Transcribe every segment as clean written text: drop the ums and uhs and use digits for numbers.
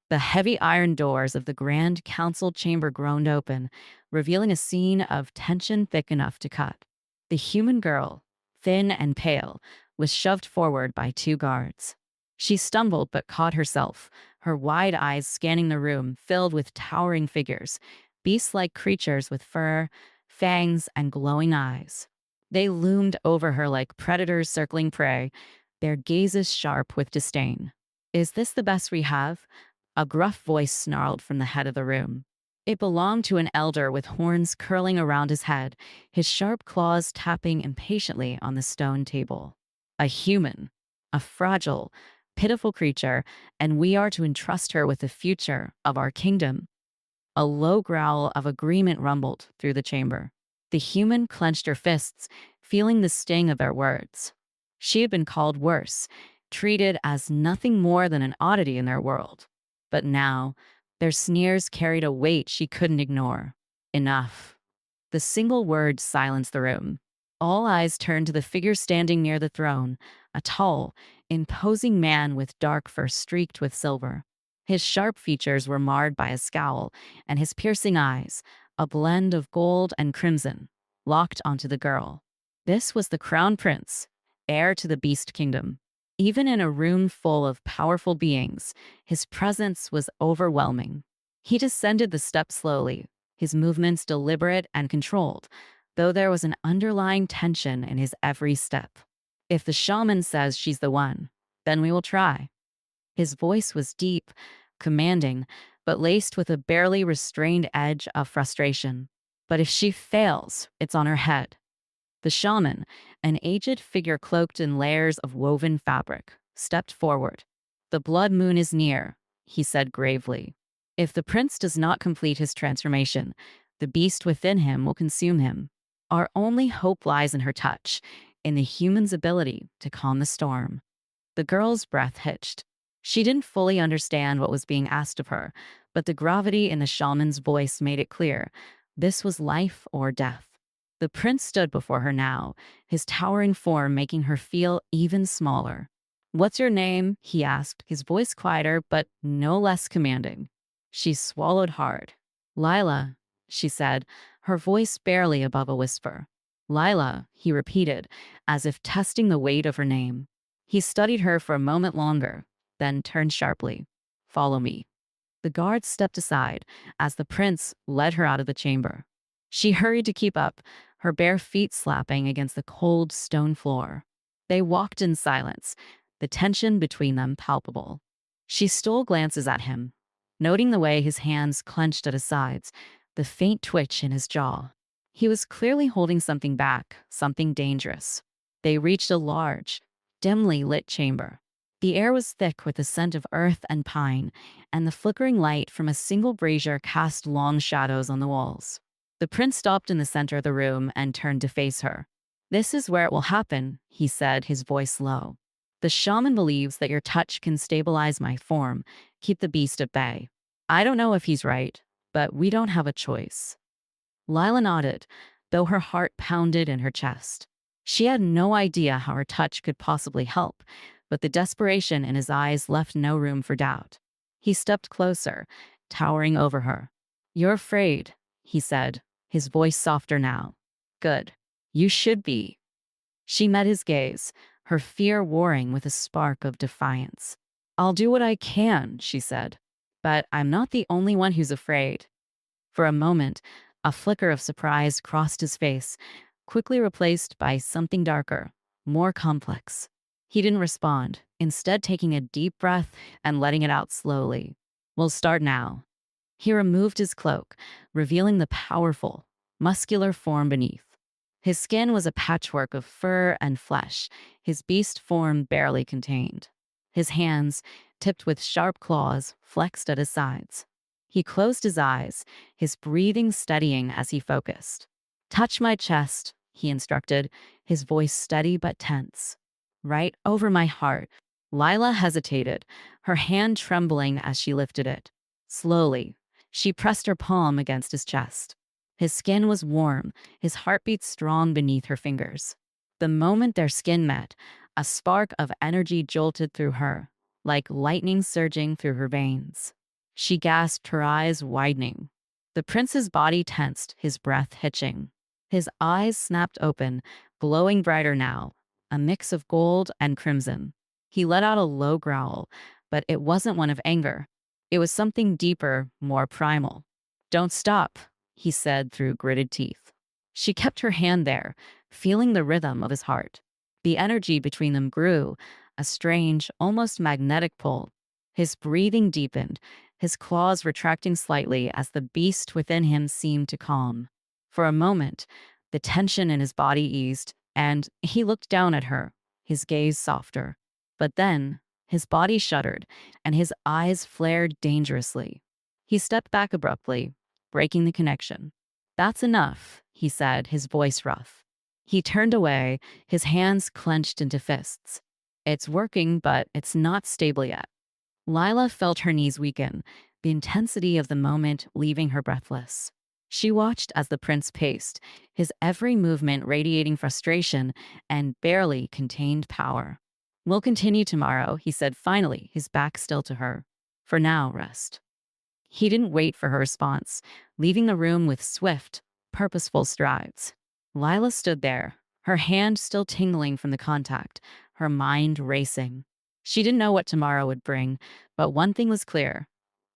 The heavy iron doors of the grand council chamber groaned open, revealing a scene of tension thick enough to cut. The human girl, thin and pale, was shoved forward by two guards. She stumbled but caught herself, her wide eyes scanning the room filled with towering figures, beast like creatures with fur, fangs, and glowing eyes. They loomed over her like predators circling prey, their gazes sharp with disdain. Is this the best we have? A gruff voice snarled from the head of the room. It belonged to an elder with horns curling around his head, his sharp claws tapping impatiently on the stone table. A human, a fragile, pitiful creature, and we are to entrust her with the future of our kingdom. A low growl of agreement rumbled through the chamber. The human clenched her fists, feeling the sting of their words. She had been called worse, treated as nothing more than an oddity in their world. But now, their sneers carried a weight she couldn't ignore. Enough. The single word silenced the room. All eyes turned to the figure standing near the throne, a tall, imposing man with dark fur streaked with silver. His sharp features were marred by a scowl, and his piercing eyes, a blend of gold and crimson, locked onto the girl. This was the crown prince, heir to the beast kingdom. Even in a room full of powerful beings, his presence was overwhelming. He descended the steps slowly, his movements deliberate and controlled, though there was an underlying tension in his every step. If the shaman says she's the one, then we will try. His voice was deep, commanding, but laced with a barely restrained edge of frustration. But if she fails, it's on her head. The shaman, an aged figure cloaked in layers of woven fabric, stepped forward. The blood moon is near, he said gravely. If the prince does not complete his transformation, the beast within him will consume him. Our only hope lies in her touch, in the human's ability to calm the storm. The girl's breath hitched. She didn't fully understand what was being asked of her, but the gravity in the shaman's voice made it clear. This was life or death. The prince stood before her now, his towering form making her feel even smaller. "What's your name?" he asked, his voice quieter but no less commanding. She swallowed hard. "Lila," she said, her voice barely above a whisper. "Lila," he repeated, as if testing the weight of her name. He studied her for a moment longer, then turned sharply. "Follow me." The guards stepped aside as the prince led her out of the chamber. She hurried to keep up, her bare feet slapping against the cold stone floor. They walked in silence, the tension between them palpable. She stole glances at him, noting the way his hands clenched at his sides, the faint twitch in his jaw. He was clearly holding something back, something dangerous. They reached a large, dimly lit chamber. The air was thick with the scent of earth and pine, and the flickering light from a single brazier cast long shadows on the walls. The prince stopped in the center of the room and turned to face her. "This is where it will happen," he said, his voice low. "The shaman believes that your touch can stabilize my form, keep the beast at bay. I don't know if he's right, but we don't have a choice." Lila nodded, though her heart pounded in her chest. She had no idea how her touch could possibly help, but the desperation in his eyes left no room for doubt. He stepped closer, towering over her. "You're afraid," he said, his voice softer now. "Good. You should be." She met his gaze, her fear warring with a spark of defiance. "I'll do what I can," she said, "but I'm not the only one who's afraid." For a moment, a flicker of surprise crossed his face, quickly replaced by something darker, more complex. He didn't respond, instead taking a deep breath and letting it out slowly. "We'll start now." He removed his cloak, revealing the powerful, muscular form beneath. His skin was a patchwork of fur and flesh, his beast form barely contained. His hands, tipped with sharp claws, flexed at his sides. He closed his eyes, his breathing steadying as he focused. "Touch my chest," he instructed, his voice steady but tense. "Right over my heart." Lila hesitated, her hand trembling as she lifted it. Slowly, she pressed her palm against his chest. His skin was warm, his heartbeat strong beneath her fingers. The moment their skin met, a spark of energy jolted through her, like lightning surging through her veins. She gasped, her eyes widening. The prince's body tensed, his breath hitching. His eyes snapped open, glowing brighter now, a mix of gold and crimson. He let out a low growl, but it wasn't one of anger. It was something deeper, more primal. "Don't stop," he said through gritted teeth. She kept her hand there, feeling the rhythm of his heart. The energy between them grew, a strange, almost magnetic pull. His breathing deepened, his claws retracting slightly as the beast within him seemed to calm. For a moment, the tension in his body eased, and he looked down at her, his gaze softer. But then, his body shuddered, and his eyes flared dangerously. He stepped back abruptly, breaking the connection. "That's enough," he said, his voice rough. He turned away, his hands clenched into fists. "It's working, but it's not stable yet." Lila felt her knees weaken, the intensity of the moment leaving her breathless. She watched as the prince paced, his every movement radiating frustration and barely contained power. "We'll continue tomorrow," he said finally, his back still to her. "For now, rest." He didn't wait for her response, leaving the room with swift, purposeful strides. Lila stood there, her hand still tingling from the contact, her mind racing. She didn't know what tomorrow would bring, but one thing was clear.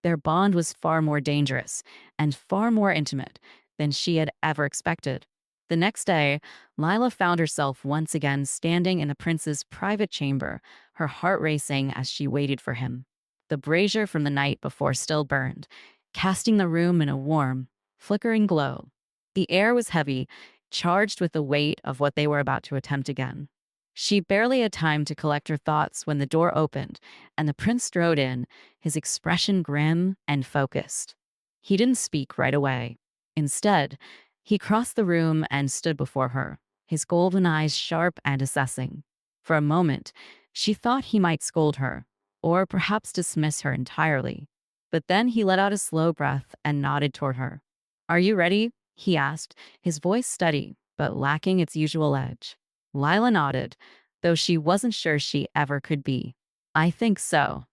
Their bond was far more dangerous and far more intimate than she had ever expected. The next day, Lila found herself once again standing in the prince's private chamber, her heart racing as she waited for him. The brazier from the night before still burned, casting the room in a warm, flickering glow. The air was heavy, charged with the weight of what they were about to attempt again. She barely had time to collect her thoughts when the door opened, and the prince strode in, his expression grim and focused. He didn't speak right away. Instead, he crossed the room and stood before her, his golden eyes sharp and assessing. For a moment, she thought he might scold her, or perhaps dismiss her entirely. But then he let out a slow breath and nodded toward her. "Are you ready?" he asked, his voice steady, but lacking its usual edge. Lila nodded, though she wasn't sure she ever could be. "I think so."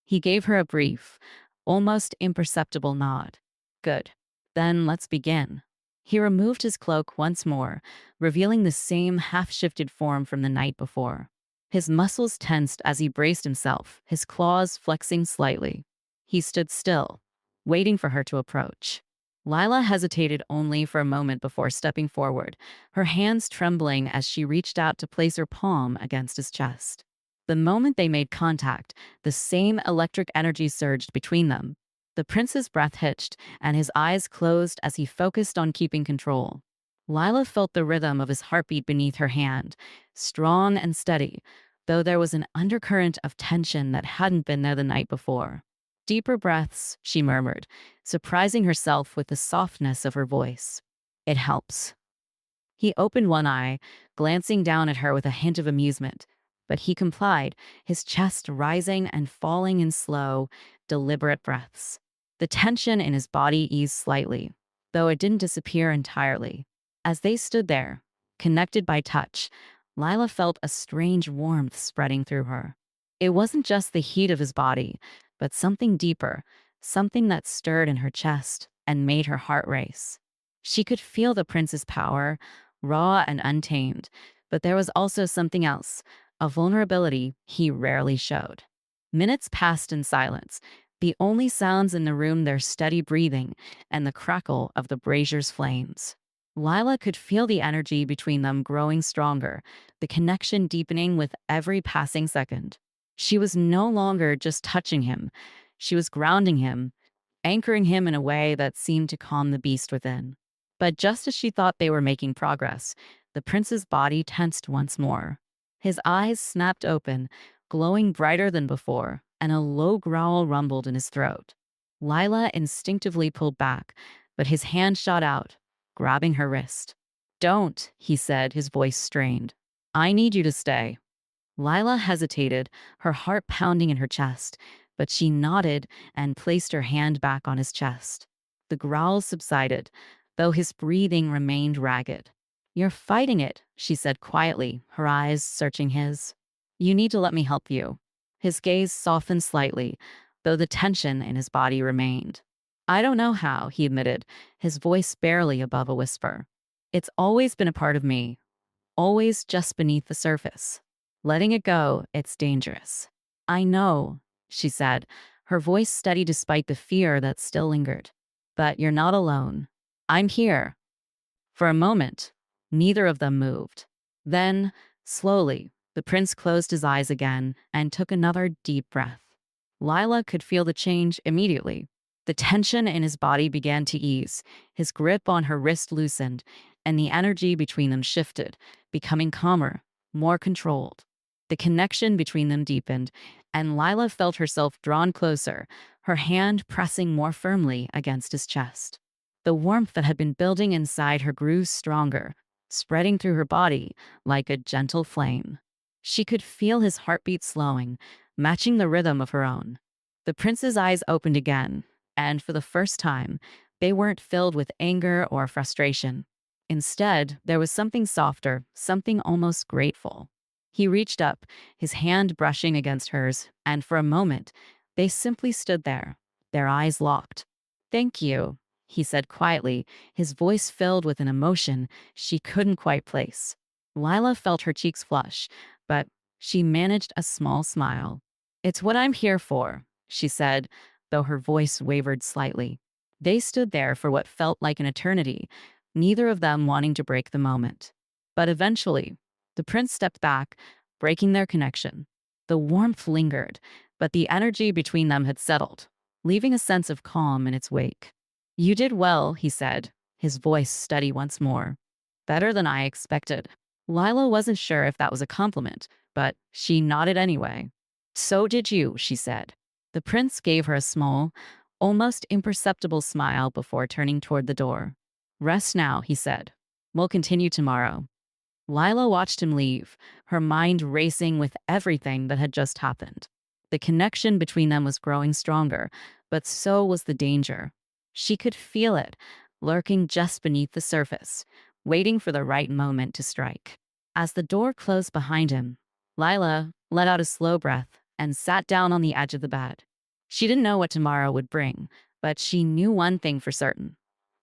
He gave her a brief, almost imperceptible nod. "Good. Then let's begin." He removed his cloak once more, revealing the same half-shifted form from the night before. His muscles tensed as he braced himself, his claws flexing slightly. He stood still, waiting for her to approach. Lila hesitated only for a moment before stepping forward, her hands trembling as she reached out to place her palm against his chest. The moment they made contact, the same electric energy surged between them. The prince's breath hitched, and his eyes closed as he focused on keeping control. Lila felt the rhythm of his heartbeat beneath her hand, strong and steady, though there was an undercurrent of tension that hadn't been there the night before. "Deeper breaths," she murmured, surprising herself with the softness of her voice. "It helps." He opened one eye, glancing down at her with a hint of amusement, but he complied, his chest rising and falling in slow, deliberate breaths. The tension in his body eased slightly, though it didn't disappear entirely. As they stood there, connected by touch, Lila felt a strange warmth spreading through her. It wasn't just the heat of his body, but something deeper, something that stirred in her chest and made her heart race. She could feel the prince's power, raw and untamed, but there was also something else, a vulnerability he rarely showed. Minutes passed in silence, the only sounds in the room their steady breathing and the crackle of the brazier's flames. Lila could feel the energy between them growing stronger, the connection deepening with every passing second. She was no longer just touching him. She was grounding him, anchoring him in a way that seemed to calm the beast within. But just as she thought they were making progress, the prince's body tensed once more. His eyes snapped open, glowing brighter than before, and a low growl rumbled in his throat. Lila instinctively pulled back, but his hand shot out, grabbing her wrist. "Don't," he said, his voice strained. "I need you to stay." Lila hesitated, her heart pounding in her chest, but she nodded and placed her hand back on his chest. The growl subsided, though his breathing remained ragged. "You're fighting it," she said quietly, her eyes searching his. "You need to let me help you." His gaze softened slightly, though the tension in his body remained. I don't know how, he admitted, his voice barely above a whisper. It's always been a part of me, always just beneath the surface. Letting it go, it's dangerous. I know, she said, her voice steady despite the fear that still lingered. But you're not alone. I'm here. For a moment, neither of them moved. Then, slowly, the prince closed his eyes again and took another deep breath. Lila could feel the change immediately. The tension in his body began to ease, his grip on her wrist loosened, and the energy between them shifted, becoming calmer, more controlled. The connection between them deepened, and Lila felt herself drawn closer, her hand pressing more firmly against his chest. The warmth that had been building inside her grew stronger, spreading through her body like a gentle flame. She could feel his heartbeat slowing, matching the rhythm of her own. The prince's eyes opened again, and for the first time, they weren't filled with anger or frustration. Instead, there was something softer, something almost grateful. He reached up, his hand brushing against hers, and for a moment, they simply stood there, their eyes locked. "Thank you," he said quietly, his voice filled with an emotion she couldn't quite place. Lila felt her cheeks flush, but she managed a small smile. "It's what I'm here for," she said, though her voice wavered slightly. They stood there for what felt like an eternity, neither of them wanting to break the moment. But eventually, the prince stepped back, breaking their connection. The warmth lingered, but the energy between them had settled, leaving a sense of calm in its wake. "You did well," he said, his voice steady once more. "Better than I expected." Lila wasn't sure if that was a compliment, but she nodded anyway. "So did you," she said. The prince gave her a small, almost imperceptible smile before turning toward the door. "Rest now," he said. "We'll continue tomorrow." Lila watched him leave, her mind racing with everything that had just happened. The connection between them was growing stronger, but so was the danger. She could feel it, lurking just beneath the surface, waiting for the right moment to strike. As the door closed behind him, Lila let out a slow breath and sat down on the edge of the bed. She didn't know what tomorrow would bring, but she knew one thing for certain.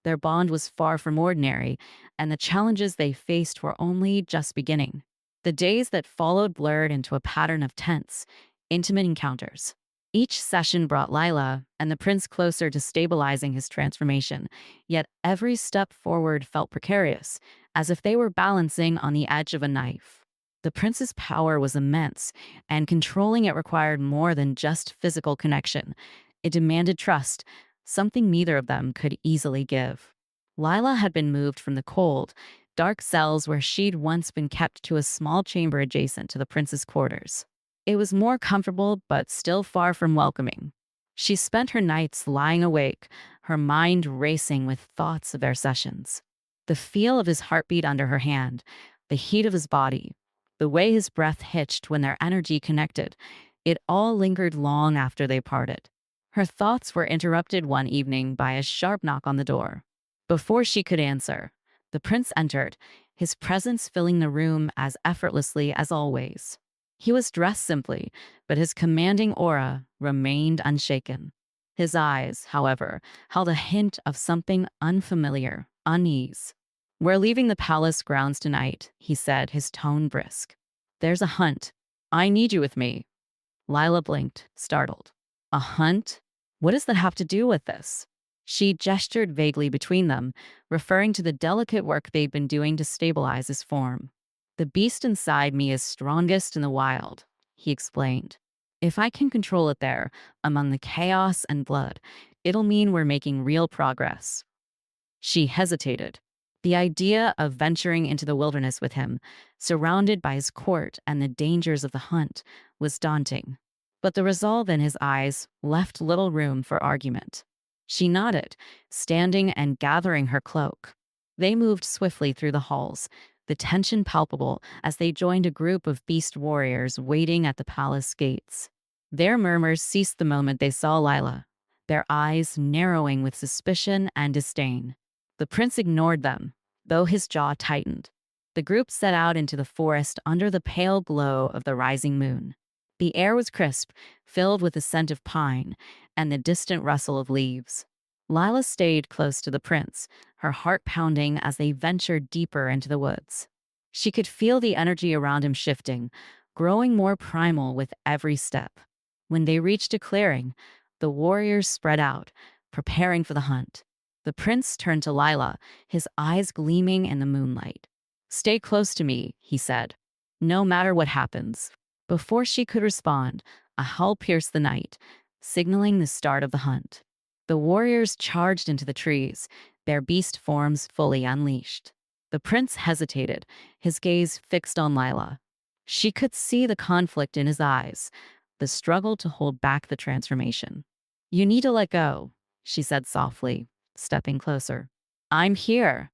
Their bond was far from ordinary, and the challenges they faced were only just beginning. The days that followed blurred into a pattern of tense, intimate encounters. Each session brought Lila and the prince closer to stabilizing his transformation, yet every step forward felt precarious, as if they were balancing on the edge of a knife. The prince's power was immense, and controlling it required more than just physical connection. It demanded trust, something neither of them could easily give. Lila had been moved from the cold, dark cells where she'd once been kept to a small chamber adjacent to the prince's quarters. It was more comfortable, but still far from welcoming. She spent her nights lying awake, her mind racing with thoughts of their sessions. The feel of his heartbeat under her hand, the heat of his body, the way his breath hitched when their energy connected, it all lingered long after they parted. Her thoughts were interrupted one evening by a sharp knock on the door. Before she could answer, the prince entered, his presence filling the room as effortlessly as always. He was dressed simply, but his commanding aura remained unshaken. His eyes, however, held a hint of something unfamiliar, unease. "We're leaving the palace grounds tonight," he said, his tone brisk. "There's a hunt. I need you with me." Lila blinked, startled. "A hunt? What does that have to do with this?" She gestured vaguely between them, referring to the delicate work they'd been doing to stabilize his form. "The beast inside me is strongest in the wild," he explained. "If I can control it there, among the chaos and blood, it'll mean we're making real progress." She hesitated. The idea of venturing into the wilderness with him, surrounded by his court and the dangers of the hunt, was daunting. But the resolve in his eyes left little room for argument. She nodded, standing and gathering her cloak. They moved swiftly through the halls, the tension palpable as they joined a group of beast warriors waiting at the palace gates. Their murmurs ceased the moment they saw Lila, their eyes narrowing with suspicion and disdain. The prince ignored them, though his jaw tightened. The group set out into the forest under the pale glow of the rising moon. The air was crisp, filled with the scent of pine and the distant rustle of leaves. Lila stayed close to the prince, her heart pounding as they ventured deeper into the woods. She could feel the energy around him shifting, growing more primal with every step. When they reached a clearing, the warriors spread out, preparing for the hunt. The prince turned to Lila, his eyes gleaming in the moonlight. "Stay close to me," he said, "no matter what happens." Before she could respond, a howl pierced the night, signaling the start of the hunt. The warriors charged into the trees, their beast forms fully unleashed. The prince hesitated, his gaze fixed on Lila. She could see the conflict in his eyes, the struggle to hold back the transformation. "You need to let go," she said softly, stepping closer. "I'm here."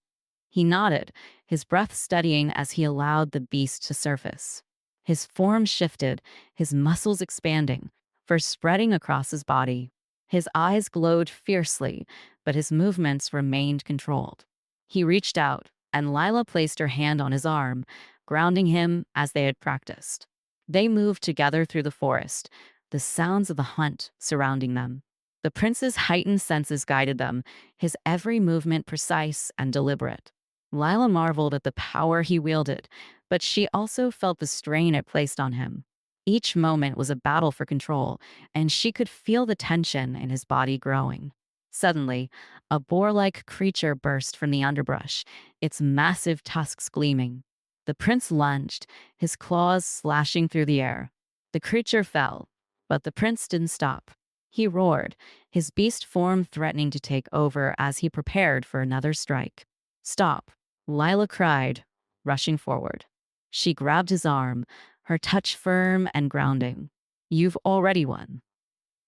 He nodded, his breath steadying as he allowed the beast to surface. His form shifted, his muscles expanding, first spreading across his body. His eyes glowed fiercely, but his movements remained controlled. He reached out, and Lila placed her hand on his arm, grounding him as they had practiced. They moved together through the forest, the sounds of the hunt surrounding them. The prince's heightened senses guided them, his every movement precise and deliberate. Lila marveled at the power he wielded, but she also felt the strain it placed on him. Each moment was a battle for control, and she could feel the tension in his body growing. Suddenly, a boar-like creature burst from the underbrush, its massive tusks gleaming. The prince lunged, his claws slashing through the air. The creature fell, but the prince didn't stop. He roared, his beast form threatening to take over as he prepared for another strike. "Stop," Lila cried, rushing forward. She grabbed his arm, her touch firm and grounding. "You've already won."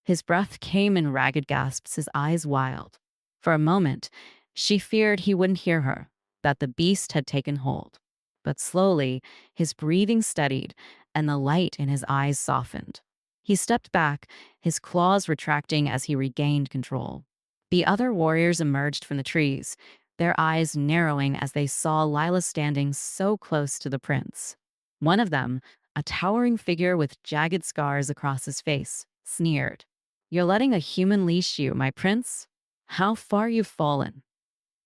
His breath came in ragged gasps, his eyes wild. For a moment, she feared he wouldn't hear her, that the beast had taken hold. But slowly, his breathing steadied, and the light in his eyes softened. He stepped back, his claws retracting as he regained control. The other warriors emerged from the trees, their eyes narrowing as they saw Lila standing so close to the prince. One of them, a towering figure with jagged scars across his face, sneered. "You're letting a human leash you, my prince? How far you've fallen."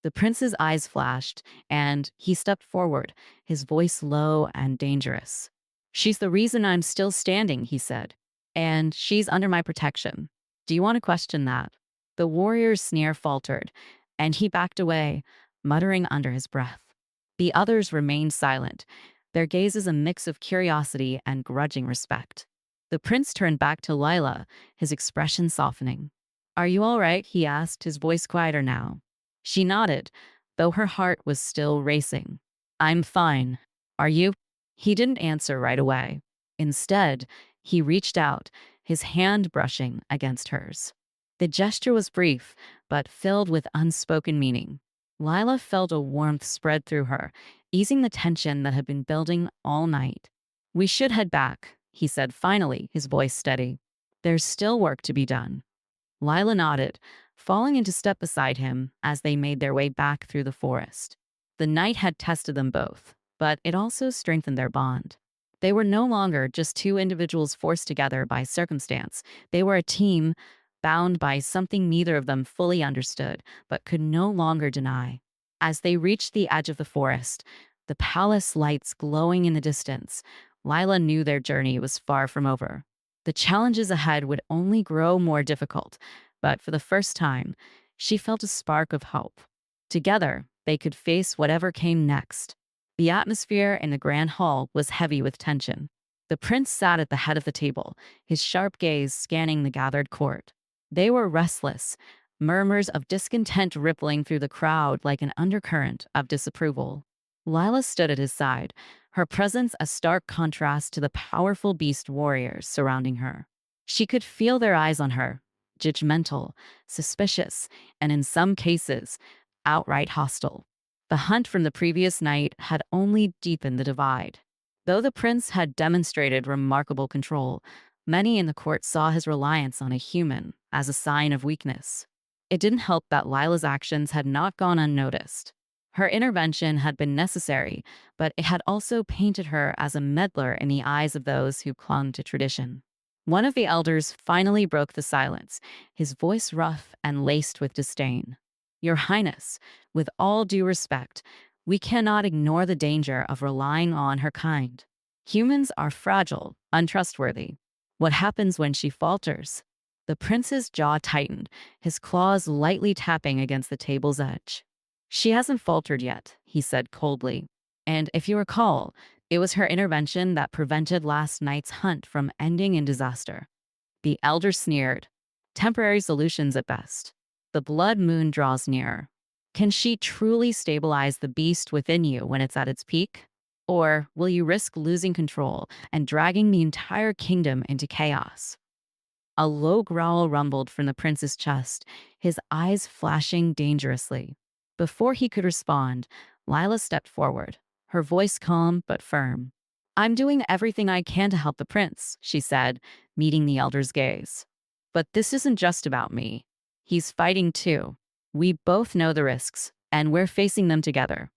The prince's eyes flashed, and he stepped forward, his voice low and dangerous. "She's the reason I'm still standing," he said, "and she's under my protection. Do you want to question that?" The warrior's sneer faltered, and he backed away, muttering under his breath. The others remained silent, their gazes a mix of curiosity and grudging respect. The prince turned back to Lila, his expression softening. "Are you all right?" he asked, his voice quieter now. She nodded, though her heart was still racing. "I'm fine. Are you?" He didn't answer right away. Instead, he reached out, his hand brushing against hers. The gesture was brief, but filled with unspoken meaning. Lila felt a warmth spread through her, easing the tension that had been building all night. "We should head back," he said finally, his voice steady. "There's still work to be done." Lila nodded, falling into step beside him as they made their way back through the forest. The night had tested them both, but it also strengthened their bond. They were no longer just two individuals forced together by circumstance. They were a team bound by something neither of them fully understood, but could no longer deny. As they reached the edge of the forest, the palace lights glowing in the distance, Lila knew their journey was far from over. The challenges ahead would only grow more difficult, but for the first time, she felt a spark of hope. Together, they could face whatever came next. The atmosphere in the grand hall was heavy with tension. The prince sat at the head of the table, his sharp gaze scanning the gathered court. They were restless, murmurs of discontent rippling through the crowd like an undercurrent of disapproval. Lila stood at his side, her presence a stark contrast to the powerful beast warriors surrounding her. She could feel their eyes on her, judgmental, suspicious, and in some cases, outright hostile. The hunt from the previous night had only deepened the divide. Though the prince had demonstrated remarkable control, many in the court saw his reliance on a human as a sign of weakness. It didn't help that Lila's actions had not gone unnoticed. Her intervention had been necessary, but it had also painted her as a meddler in the eyes of those who clung to tradition. One of the elders finally broke the silence, his voice rough and laced with disdain. Your Highness, with all due respect, we cannot ignore the danger of relying on her kind. Humans are fragile, untrustworthy. What happens when she falters? The prince's jaw tightened, his claws lightly tapping against the table's edge. She hasn't faltered yet, he said coldly. And if you recall, it was her intervention that prevented last night's hunt from ending in disaster. The elder sneered. Temporary solutions at best. The blood moon draws nearer. Can she truly stabilize the beast within you when it's at its peak? Or will you risk losing control and dragging the entire kingdom into chaos? A low growl rumbled from the prince's chest, his eyes flashing dangerously. Before he could respond, Lila stepped forward, her voice calm but firm. I'm doing everything I can to help the prince, she said, meeting the elder's gaze. But this isn't just about me. He's fighting too. We both know the risks, and we're facing them together.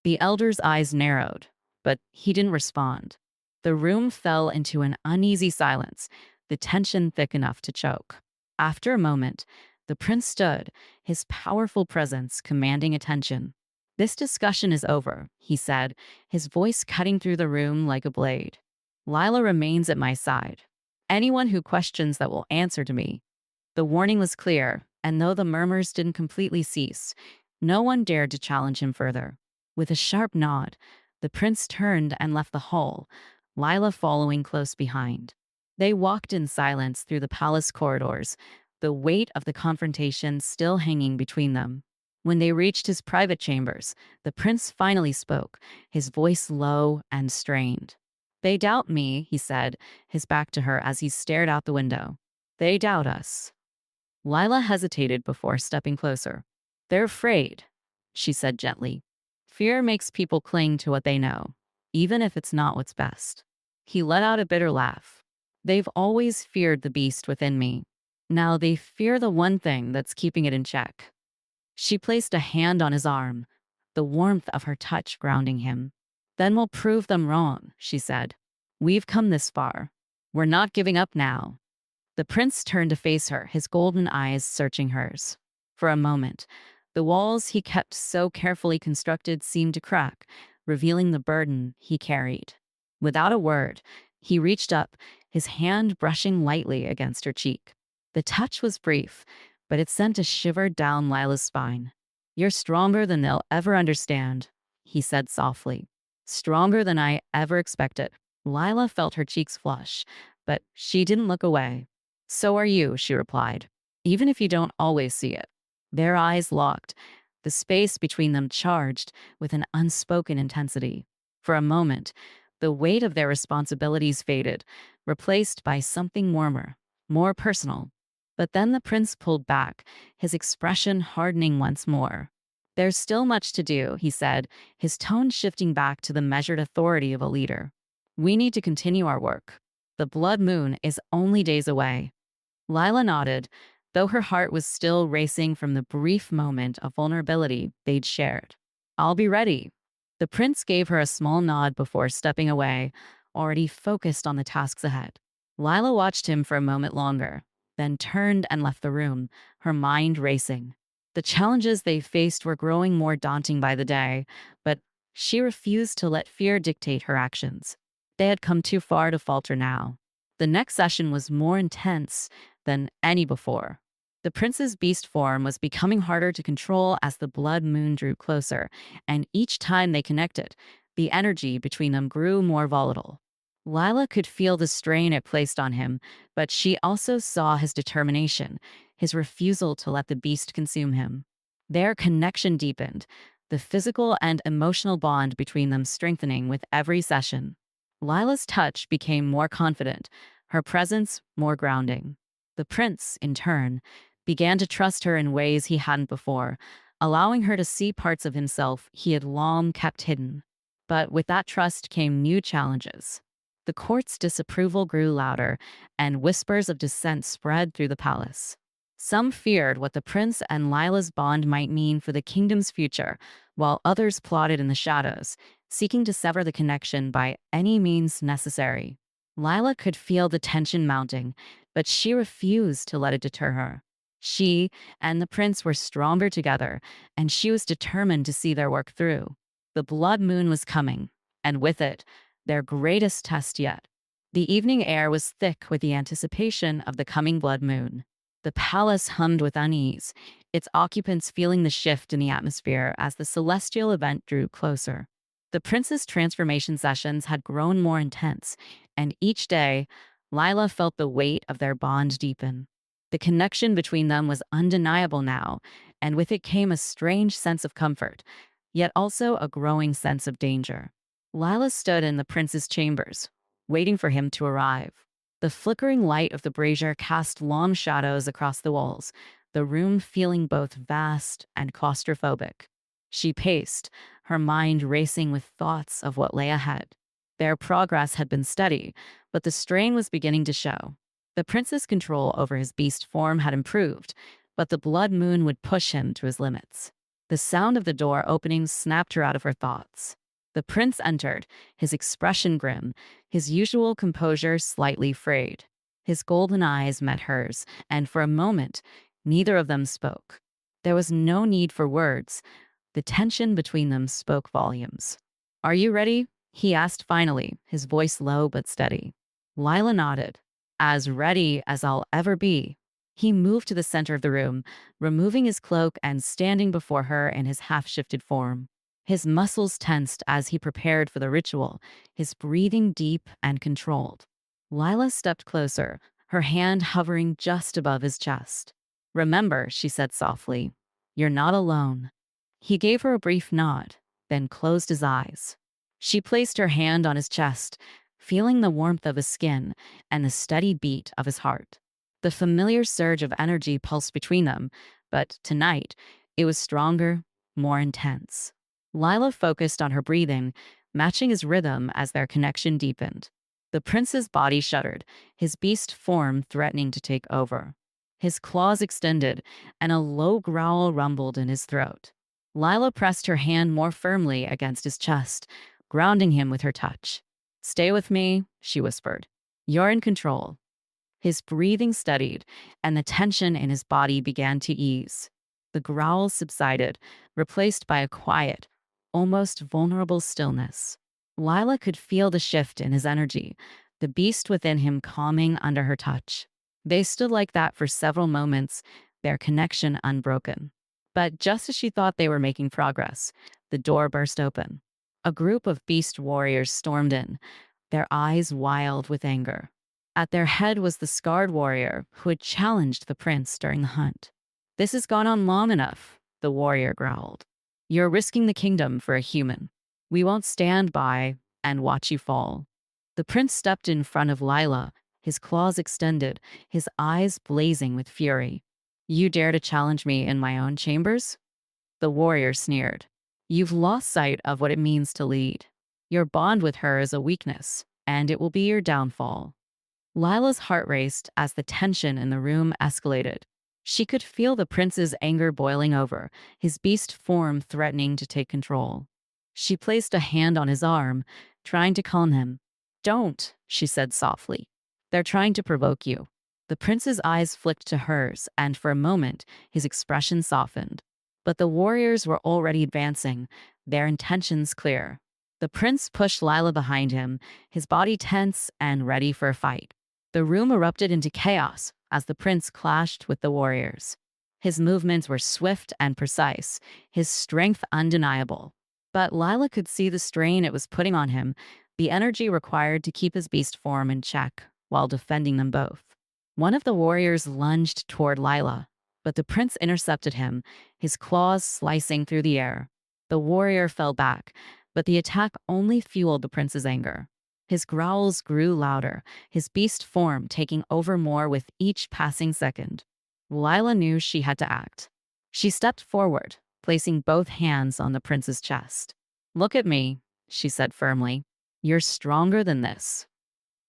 The elder's eyes narrowed, but he didn't respond. The room fell into an uneasy silence, the tension thick enough to choke. After a moment, the prince stood, his powerful presence commanding attention. This discussion is over, he said, his voice cutting through the room like a blade. Lila remains at my side. Anyone who questions that will answer to me. The warning was clear, and though the murmurs didn't completely cease, no one dared to challenge him further. With a sharp nod, the prince turned and left the hall, Lila following close behind. They walked in silence through the palace corridors, the weight of the confrontation still hanging between them. When they reached his private chambers, the prince finally spoke, his voice low and strained. They doubt me, he said, his back to her as he stared out the window. They doubt us. Lila hesitated before stepping closer. They're afraid, she said gently. Fear makes people cling to what they know, even if it's not what's best. He let out a bitter laugh. They've always feared the beast within me. Now they fear the one thing that's keeping it in check. She placed a hand on his arm, the warmth of her touch grounding him. Then we'll prove them wrong, she said. We've come this far. We're not giving up now. The prince turned to face her, his golden eyes searching hers. For a moment, the walls he kept so carefully constructed seemed to crack, revealing the burden he carried. Without a word, he reached up, his hand brushing lightly against her cheek. The touch was brief, but it sent a shiver down Lila's spine. You're stronger than they'll ever understand, he said softly. Stronger than I ever expected. Lila felt her cheeks flush, but she didn't look away. So are you, she replied, even if you don't always see it. Their eyes locked, the space between them charged with an unspoken intensity. For a moment, the weight of their responsibilities faded, replaced by something warmer, more personal. But then the prince pulled back, his expression hardening once more. There's still much to do, he said, his tone shifting back to the measured authority of a leader. We need to continue our work. The blood moon is only days away. Lila nodded, though her heart was still racing from the brief moment of vulnerability they'd shared. I'll be ready. The prince gave her a small nod before stepping away, already focused on the tasks ahead. Lila watched him for a moment longer, then turned and left the room, her mind racing. The challenges they faced were growing more daunting by the day, but she refused to let fear dictate her actions. They had come too far to falter now. The next session was more intense than any before. The prince's beast form was becoming harder to control as the blood moon drew closer, and each time they connected, the energy between them grew more volatile. Lila could feel the strain it placed on him, but she also saw his determination, his refusal to let the beast consume him. Their connection deepened, the physical and emotional bond between them strengthening with every session. Lila's touch became more confident, her presence more grounding. The prince, in turn, began to trust her in ways he hadn't before, allowing her to see parts of himself he had long kept hidden. But with that trust came new challenges. The court's disapproval grew louder, and whispers of dissent spread through the palace. Some feared what the prince and Lila's bond might mean for the kingdom's future, while others plotted in the shadows, seeking to sever the connection by any means necessary. Lila could feel the tension mounting, but she refused to let it deter her. She and the prince were stronger together, and she was determined to see their work through. The blood moon was coming, and with it, their greatest test yet. The evening air was thick with the anticipation of the coming blood moon. The palace hummed with unease, its occupants feeling the shift in the atmosphere as the celestial event drew closer. The prince's transformation sessions had grown more intense, and each day, Lila felt the weight of their bond deepen. The connection between them was undeniable now, and with it came a strange sense of comfort, yet also a growing sense of danger. Lila stood in the prince's chambers, waiting for him to arrive. The flickering light of the brazier cast long shadows across the walls, the room feeling both vast and claustrophobic. She paced, her mind racing with thoughts of what lay ahead. Their progress had been steady, but the strain was beginning to show. The prince's control over his beast form had improved, but the blood moon would push him to his limits. The sound of the door opening snapped her out of her thoughts. The prince entered, his expression grim, his usual composure slightly frayed. His golden eyes met hers, and for a moment, neither of them spoke. There was no need for words. The tension between them spoke volumes. "Are you ready?" he asked finally, his voice low but steady. Lila nodded. "As ready as I'll ever be." He moved to the center of the room, removing his cloak and standing before her in his half-shifted form. His muscles tensed as he prepared for the ritual, his breathing deep and controlled. Lila stepped closer, her hand hovering just above his chest. "Remember," she said softly, "you're not alone." He gave her a brief nod, then closed his eyes. She placed her hand on his chest, feeling the warmth of his skin and the steady beat of his heart. The familiar surge of energy pulsed between them, but tonight it was stronger, more intense. Lila focused on her breathing, matching his rhythm as their connection deepened. The prince's body shuddered, his beast form threatening to take over. His claws extended, and a low growl rumbled in his throat. Lila pressed her hand more firmly against his chest, grounding him with her touch. "Stay with me," she whispered. "You're in control." His breathing steadied, and the tension in his body began to ease. The growls subsided, replaced by a quiet, almost vulnerable stillness. Lila could feel the shift in his energy, the beast within him calming under her touch. They stood like that for several moments, their connection unbroken. But just as she thought they were making progress, the door burst open. A group of beast warriors stormed in, their eyes wild with anger. At their head was the scarred warrior who had challenged the prince during the hunt. "This has gone on long enough," the warrior growled. "You're risking the kingdom for a human. We won't stand by and watch you fall." The prince stepped in front of Lila, his claws extended, his eyes blazing with fury. "You dare to challenge me in my own chambers?" The warrior sneered. "You've lost sight of what it means to lead. Your bond with her is a weakness, and it will be your downfall." Lila's heart raced as the tension in the room escalated. She could feel the prince's anger boiling over, his beast form threatening to take control. She placed a hand on his arm, trying to calm him. "Don't," she said softly. "They're trying to provoke you." The prince's eyes flicked to hers, and for a moment, his expression softened. But the warriors were already advancing, their intentions clear. The prince pushed Lila behind him, his body tense and ready for a fight. The room erupted into chaos as the prince clashed with the warriors. His movements were swift and precise, his strength undeniable. But Lila could see the strain it was putting on him, the energy required to keep his beast form in check while defending them both. One of the warriors lunged toward Lila, but the prince intercepted him, his claws slicing through the air. The warrior fell back, but the attack only fueled the prince's anger. His growls grew louder, his beast form taking over more with each passing second. Lila knew she had to act. She stepped forward, placing both hands on the prince's chest. "Look at me," she said firmly. "You're stronger than this."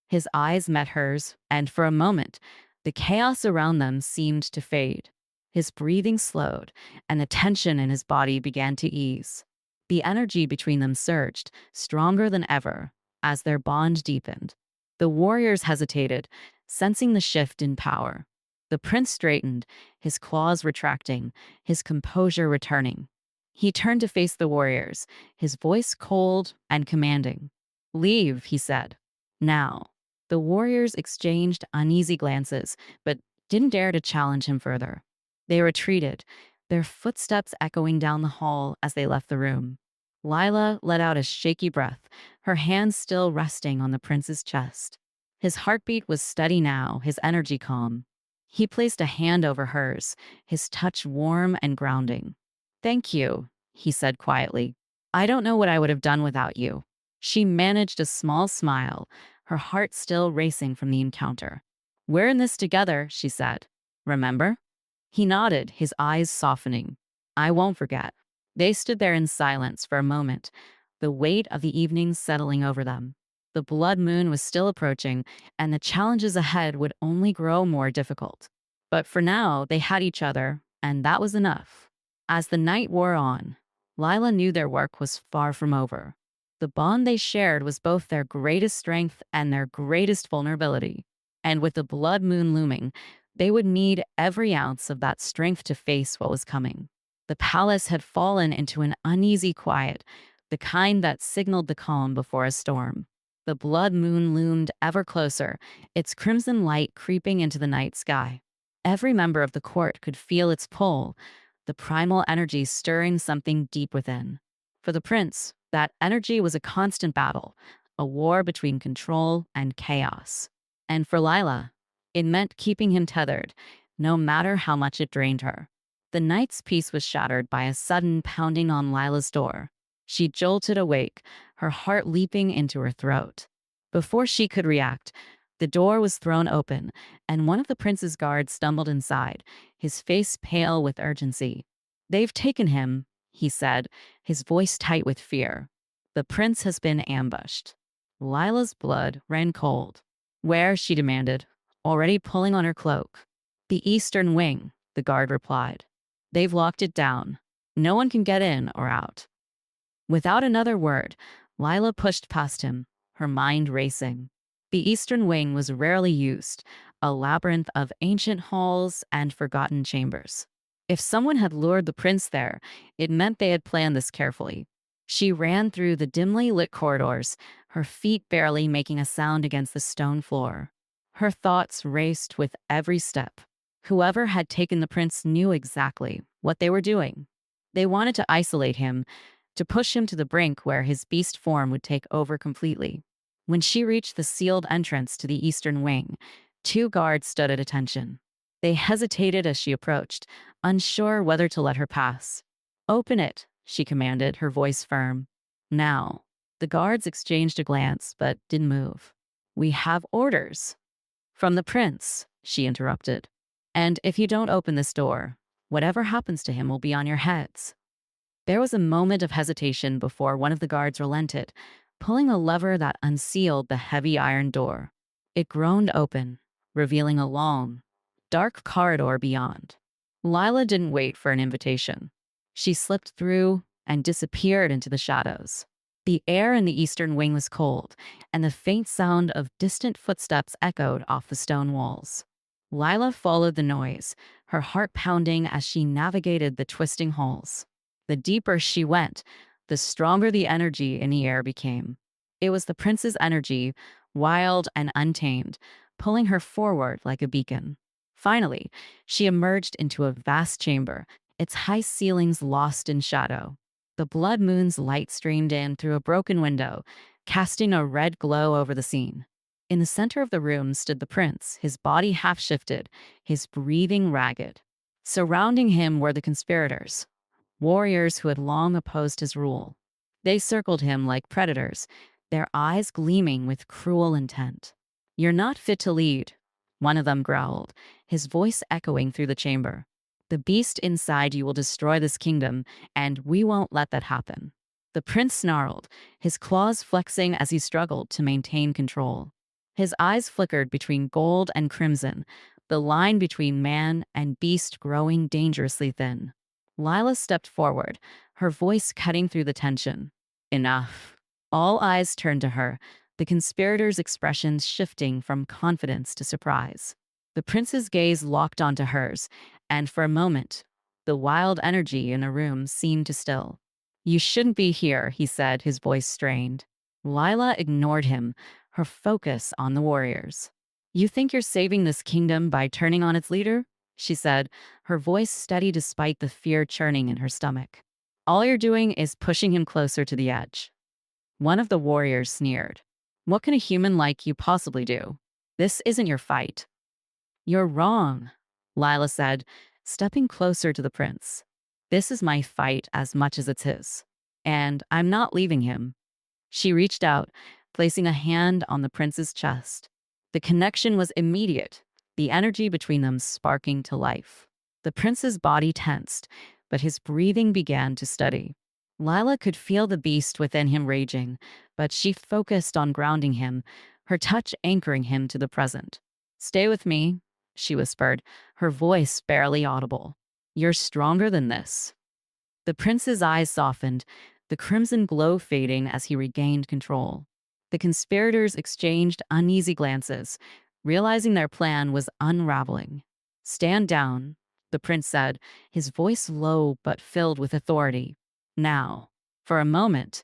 His eyes met hers, and for a moment, the chaos around them seemed to fade. His breathing slowed, and the tension in his body began to ease. The energy between them surged, stronger than ever, as their bond deepened. The warriors hesitated, sensing the shift in power. The prince straightened, his claws retracting, his composure returning. He turned to face the warriors, his voice cold and commanding. "Leave," he said. "Now." The warriors exchanged uneasy glances, but didn't dare to challenge him further. They retreated, their footsteps echoing down the hall as they left the room. Lila let out a shaky breath, her hands still resting on the prince's chest. His heartbeat was steady now, his energy calm. He placed a hand over hers, his touch warm and grounding. "Thank you," he said quietly. "I don't know what I would have done without you." She managed a small smile, her heart still racing from the encounter. "We're in this together," she said. "Remember?" He nodded, his eyes softening. "I won't forget." They stood there in silence for a moment, the weight of the evening settling over them. The blood moon was still approaching, and the challenges ahead would only grow more difficult. But for now, they had each other, and that was enough. As the night wore on, Lila knew their work was far from over. The bond they shared was both their greatest strength and their greatest vulnerability. And with the blood moon looming, they would need every ounce of that strength to face what was coming. The palace had fallen into an uneasy quiet, the kind that signaled the calm before a storm. The blood moon loomed ever closer, its crimson light creeping into the night sky. Every member of the court could feel its pull, the primal energy stirring something deep within. For the prince, that energy was a constant battle, a war between control and chaos. And for Lila, it meant keeping him tethered, no matter how much it drained her. The night's peace was shattered by a sudden pounding on Lila's door. She jolted awake, her heart leaping into her throat. Before she could react, the door was thrown open, and one of the prince's guards stumbled inside, his face pale with urgency. "They've taken him," he said, his voice tight with fear. "The prince has been ambushed." Lila's blood ran cold. "Where?" she demanded, already pulling on her cloak. "The eastern wing," the guard replied. "They've locked it down. No one can get in or out." Without another word, Lila pushed past him, her mind racing. The eastern wing was rarely used, a labyrinth of ancient halls and forgotten chambers. If someone had lured the prince there, it meant they had planned this carefully. She ran through the dimly lit corridors, her feet barely making a sound against the stone floor. Her thoughts raced with every step. Whoever had taken the prince knew exactly what they were doing. They wanted to isolate him, to push him to the brink where his beast form would take over completely. When she reached the sealed entrance to the eastern wing, two guards stood at attention. They hesitated as she approached, unsure whether to let her pass. "Open it," she commanded, her voice firm. "Now." The guards exchanged a glance, but didn't move. "We have orders." "From the prince," she interrupted. "And if you don't open this door, whatever happens to him will be on your heads." There was a moment of hesitation before one of the guards relented, pulling a lever that unsealed the heavy iron door. It groaned open, revealing a long, dark corridor beyond. Lila didn't wait for an invitation. She slipped through and disappeared into the shadows. The air in the eastern wing was cold, and the faint sound of distant footsteps echoed off the stone walls. Lila followed the noise, her heart pounding as she navigated the twisting halls. The deeper she went, the stronger the energy in the air became. It was the prince's energy, wild and untamed, pulling her forward like a beacon. Finally, she emerged into a vast chamber, its high ceilings lost in shadow. The blood moon's light streamed in through a broken window, casting a red glow over the scene. In the center of the room stood the prince, his body half shifted, his breathing ragged. Surrounding him were the conspirators, warriors who had long opposed his rule. They circled him like predators, their eyes gleaming with cruel intent. "You're not fit to lead," one of them growled, his voice echoing through the chamber. "The beast inside you will destroy this kingdom, and we won't let that happen." The prince snarled, his claws flexing as he struggled to maintain control. His eyes flickered between gold and crimson, the line between man and beast growing dangerously thin. Lila stepped forward, her voice cutting through the tension. Enough. All eyes turned to her, the conspirators' expressions shifting from confidence to surprise. The prince's gaze locked onto hers, and for a moment, the wild energy in the room seemed to still. You shouldn't be here, he said, his voice strained. Lila ignored him, her focus on the warriors. You think you're saving this kingdom by turning on its leader? She said, her voice steady despite the fear churning in her stomach. All you're doing is pushing him closer to the edge. One of the warriors sneered. What can a human like you possibly do? This isn't your fight. You're wrong, Lila said, stepping closer to the prince. This is my fight as much as it's his. And I'm not leaving him. She reached out, placing a hand on the prince's chest. The connection was immediate, the energy between them sparking to life. The prince's body tensed, but his breathing began to steady. Lila could feel the beast within him raging, but she focused on grounding him, her touch anchoring him to the present. Stay with me, she whispered, her voice barely audible. You're stronger than this. The prince's eyes softened, the crimson glow fading as he regained control. The conspirators exchanged uneasy glances, realizing their plan was unraveling. Stand down, the prince said, his voice low but filled with authority. Now, for a moment,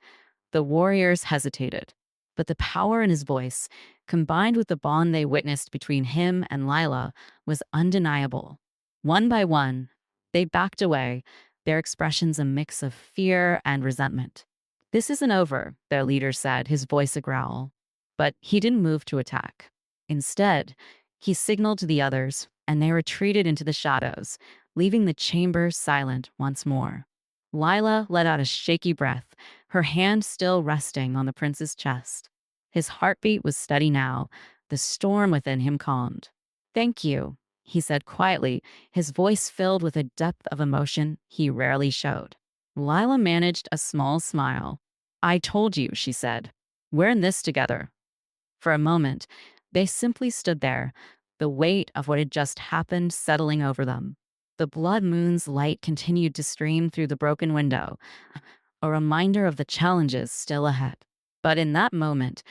the warriors hesitated, but the power in his voice, combined with the bond they witnessed between him and Lila, was undeniable. One by one, they backed away, their expressions a mix of fear and resentment. This isn't over, their leader said, his voice a growl. But he didn't move to attack. Instead, he signaled to the others, and they retreated into the shadows, leaving the chamber silent once more. Lila let out a shaky breath, her hand still resting on the prince's chest. His heartbeat was steady now, the storm within him calmed. Thank you, he said quietly, his voice filled with a depth of emotion he rarely showed. Lila managed a small smile. I told you, she said. We're in this together. For a moment, they simply stood there, the weight of what had just happened settling over them. The blood moon's light continued to stream through the broken window, a reminder of the challenges still ahead. But in that moment,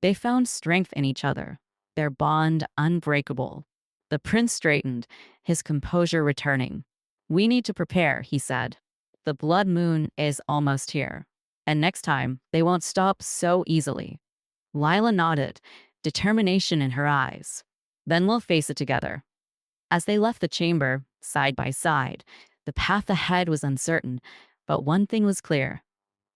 they found strength in each other, their bond unbreakable. The prince straightened, his composure returning. We need to prepare, he said. The blood moon is almost here, and next time they won't stop so easily. Lila nodded, determination in her eyes. Then we'll face it together. As they left the chamber, side by side, the path ahead was uncertain, but one thing was clear.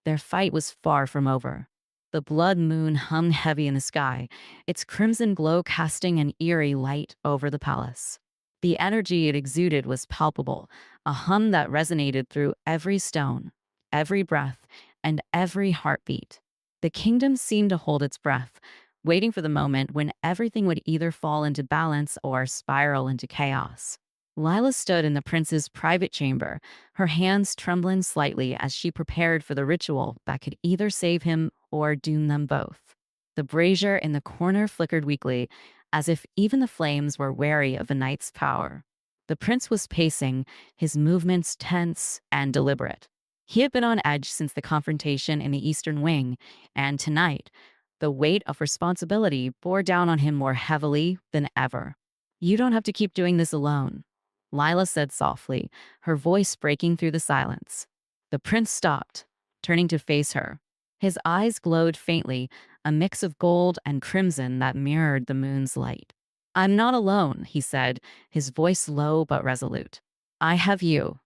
Their fight was far from over. The blood moon hung heavy in the sky, its crimson glow casting an eerie light over the palace. The energy it exuded was palpable, a hum that resonated through every stone, every breath, and every heartbeat. The kingdom seemed to hold its breath, waiting for the moment when everything would either fall into balance or spiral into chaos. Lila stood in the prince's private chamber, her hands trembling slightly as she prepared for the ritual that could either save him or doom them both. The brazier in the corner flickered weakly, as if even the flames were wary of the night's power. The prince was pacing, his movements tense and deliberate. He had been on edge since the confrontation in the eastern wing, and tonight, the weight of responsibility bore down on him more heavily than ever. You don't have to keep doing this alone, Lila said softly, her voice breaking through the silence. The prince stopped, turning to face her. His eyes glowed faintly, a mix of gold and crimson that mirrored the moon's light. I'm not alone, he said, his voice low but resolute. I have you.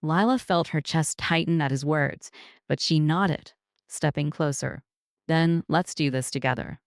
Lila felt her chest tighten at his words, but she nodded, stepping closer. Then let's do this together.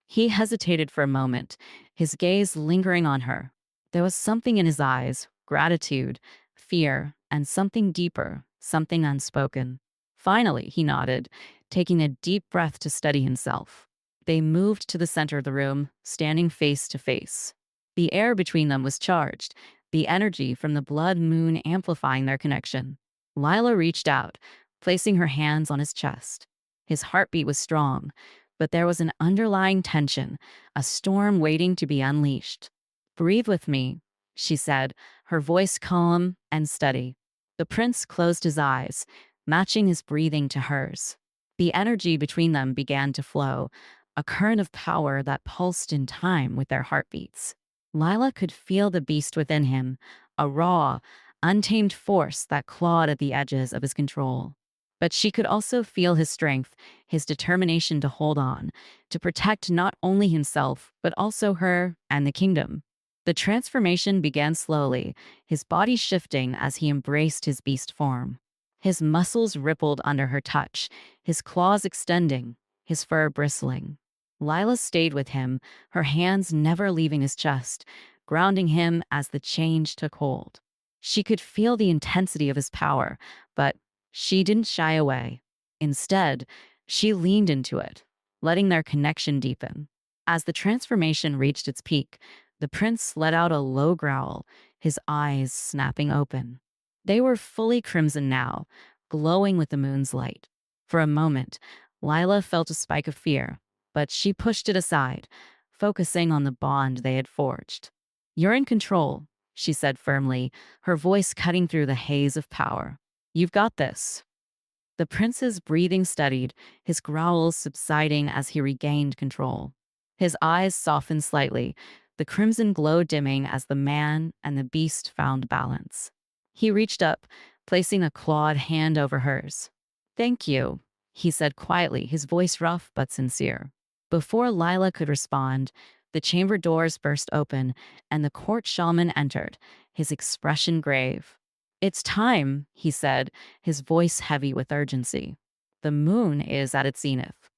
He hesitated for a moment, his gaze lingering on her. There was something in his eyes, gratitude, fear, and something deeper, something unspoken. Finally, he nodded, taking a deep breath to steady himself. They moved to the center of the room, standing face to face. The air between them was charged, the energy from the blood moon amplifying their connection. Lila reached out, placing her hands on his chest. His heartbeat was strong, but there was an underlying tension, a storm waiting to be unleashed. Breathe with me, she said, her voice calm and steady. The prince closed his eyes, matching his breathing to hers. The energy between them began to flow, a current of power that pulsed in time with their heartbeats. Lila could feel the beast within him, a raw, untamed force that clawed at the edges of his control. But she could also feel his strength, his determination to hold on, to protect not only himself, but also her and the kingdom. The transformation began slowly, his body shifting as he embraced his beast form. His muscles rippled under her touch, his claws extending, his fur bristling. Lila stayed with him, her hands never leaving his chest, grounding him as the change took hold. She could feel the intensity of his power, but she didn't shy away. Instead, she leaned into it, letting their connection deepen. As the transformation reached its peak, the prince let out a low growl, his eyes snapping open. They were fully crimson now, glowing with the moon's light. For a moment, Lila felt a spike of fear, but she pushed it aside, focusing on the bond they had forged. "You're in control," she said firmly, her voice cutting through the haze of power. "You've got this." The prince's breathing steadied, his growls subsiding as he regained control. His eyes softened slightly, the crimson glow dimming as the man and the beast found balance. He reached up, placing a clawed hand over hers. "Thank you," he said quietly, his voice rough but sincere. Before Lila could respond, the chamber doors burst open and the court shaman entered, his expression grave. "It's time," he said, his voice heavy with urgency. "The moon is at its zenith."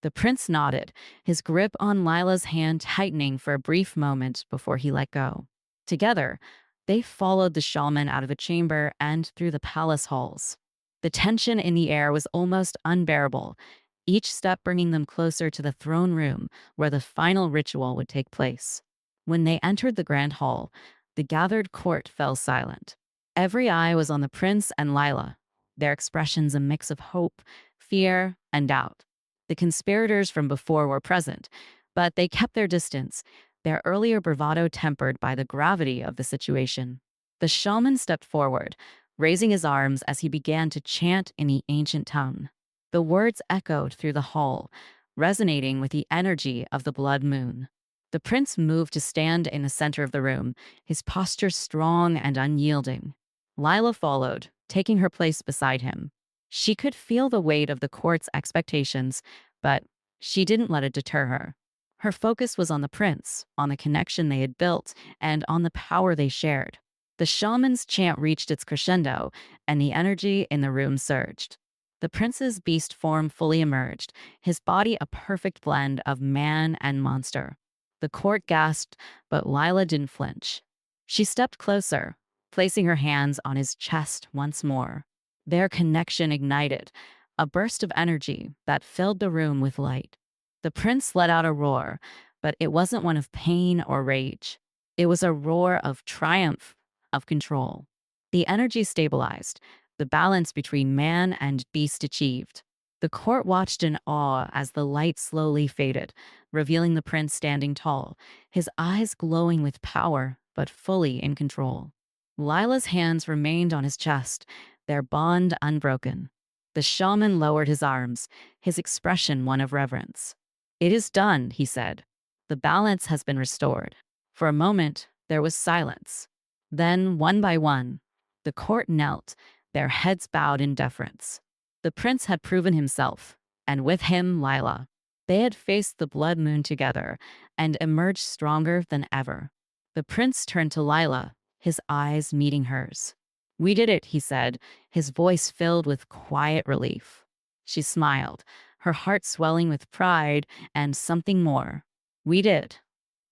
The prince nodded, his grip on Lila's hand tightening for a brief moment before he let go. Together, they followed the shaman out of the chamber and through the palace halls. The tension in the air was almost unbearable, each step bringing them closer to the throne room where the final ritual would take place. When they entered the grand hall, the gathered court fell silent. Every eye was on the prince and Lila, their expressions a mix of hope, fear, and doubt. The conspirators from before were present, but they kept their distance, their earlier bravado tempered by the gravity of the situation. The shaman stepped forward, raising his arms as he began to chant in the ancient tongue. The words echoed through the hall, resonating with the energy of the blood moon. The prince moved to stand in the center of the room, his posture strong and unyielding. Lila followed, taking her place beside him. She could feel the weight of the court's expectations, but she didn't let it deter her. Her focus was on the prince, on the connection they had built, and on the power they shared. The shaman's chant reached its crescendo, and the energy in the room surged. The prince's beast form fully emerged, his body a perfect blend of man and monster. The court gasped, but Lila didn't flinch. She stepped closer, placing her hands on his chest once more. Their connection ignited, a burst of energy that filled the room with light. The prince let out a roar, but it wasn't one of pain or rage. It was a roar of triumph, of control. The energy stabilized, the balance between man and beast achieved. The court watched in awe as the light slowly faded, revealing the prince standing tall, his eyes glowing with power, but fully in control. Lila's hands remained on his chest, their bond unbroken. The shaman lowered his arms, his expression one of reverence. "It is done," he said. "The balance has been restored." For a moment, there was silence. Then, one by one, the court knelt, their heads bowed in deference. The prince had proven himself, and with him, Lila. They had faced the blood moon together and emerged stronger than ever. The prince turned to Lila, his eyes meeting hers. "We did it," he said, his voice filled with quiet relief. She smiled, her heart swelling with pride and something more. "We did."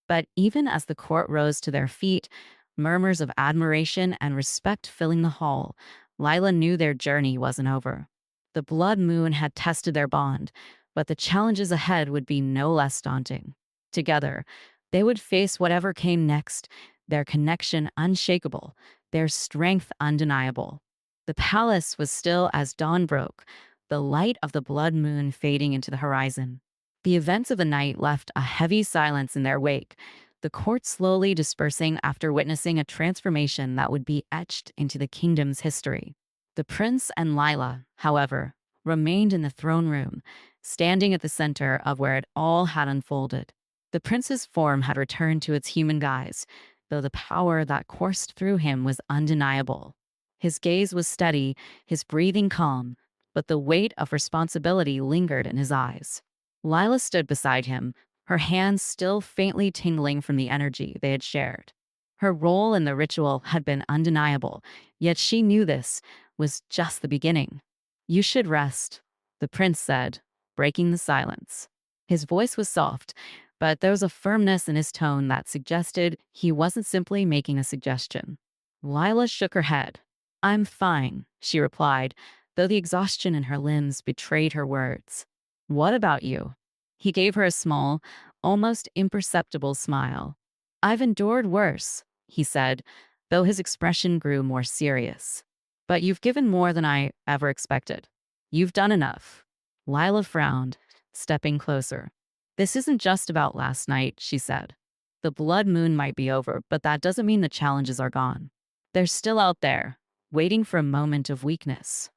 But even as the court rose to their feet, murmurs of admiration and respect filling the hall, Lila knew their journey wasn't over. The blood moon had tested their bond, but the challenges ahead would be no less daunting. Together, they would face whatever came next, their connection unshakable, their strength undeniable. The palace was still as dawn broke, the light of the blood moon fading into the horizon. The events of the night left a heavy silence in their wake, the court slowly dispersing after witnessing a transformation that would be etched into the kingdom's history. The prince and Lila, however, remained in the throne room, standing at the center of where it all had unfolded. The prince's form had returned to its human guise, though the power that coursed through him was undeniable. His gaze was steady, his breathing calm, but the weight of responsibility lingered in his eyes. Lila stood beside him, her hands still faintly tingling from the energy they had shared. Her role in the ritual had been undeniable, yet she knew this was just the beginning. You should rest, the prince said, breaking the silence. His voice was soft, but there was a firmness in his tone that suggested he wasn't simply making a suggestion. Lila shook her head. I'm fine, she replied, though the exhaustion in her limbs betrayed her words. What about you? He gave her a small, almost imperceptible smile. I've endured worse, he said, though his expression grew more serious. But you've given more than I ever expected. You've done enough. Lila frowned, stepping closer. This isn't just about last night, she said. The blood moon might be over, but that doesn't mean the challenges are gone. They're still out there, waiting for a moment of weakness.